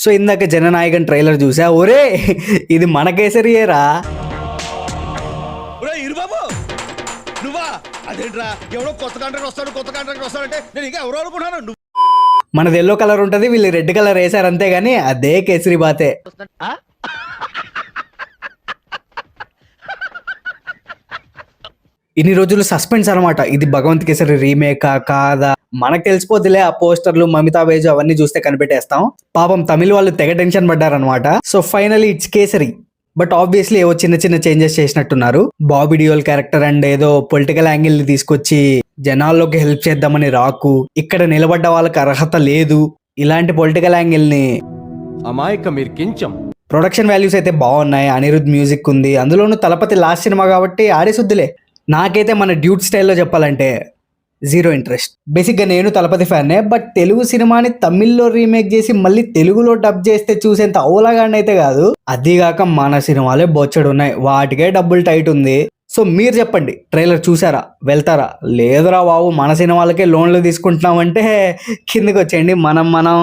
So ఇందాక Jana Nayagan trailer చూసా, ఒరే ఇది మన కేసరియేరా. మనది ఎల్లో కలర్ ఉంటది, వీళ్ళు రెడ్ కలర్ వేసారు అంతేగాని అదే కేసరి బాతే. ఇన్ని రోజులు సస్పెన్స్ అనమాట, ఇది భగవంత్ కేసరి రీమేకా కాదా మనకు తెలిసిపోద్దిలే. ఆ పోస్టర్లు మమితా బేజు అవన్నీ చూస్తే కనిపెట్టేస్తాం. పాపం తమిళ వాళ్ళు తెగ టెన్షన్ పడ్డారనమాట. So finally it's Kesari. But obviously ఏవో చిన్న చిన్న చేంజెస్ చేసినట్టున్నారు. బాబీ డియోల్ క్యారెక్టర్ అండ్ ఏదో పొలిటికల్ యాంగిల్ ని తీసుకొచ్చి జనాల్లోకి హెల్ప్ చేద్దామని రాకు, ఇక్కడ నిలబడ్డ వాళ్ళకి అర్హత లేదు, ఇలాంటి పొలిటికల్ యాంగిల్ ని. ప్రొడక్షన్ వాల్యూస్ అయితే బాగున్నాయి. అనిరుద్ మ్యూజిక్ ఉంది, అందులోనూ తలపతి లాస్ట్ సినిమా కాబట్టి ఆడేసుద్దులే. నాకైతే మన డ్యూట్ స్టైల్లో చెప్పాలంటే జీరో ఇంట్రెస్ట్. బేసిక్గా నేను తలపతి ఫ్యాన్నే, బట్ తెలుగు సినిమాని తమిళ్లో రీమేక్ చేసి మళ్ళీ తెలుగులో డబ్ చేస్తే చూసేంత అవలాగాండి అయితే కాదు. అదిగాక మన సినిమాలే బొచ్చడు ఉన్నాయి, వాటికే డబ్బులు టైట్ ఉంది. సో మీరు చెప్పండి, ట్రైలర్ చూసారా, వెళ్తారా? లేదురా బాబు మన సినిమాలకే లోన్లు తీసుకుంటున్నామంటే కిందకి వచ్చేయండి. మనం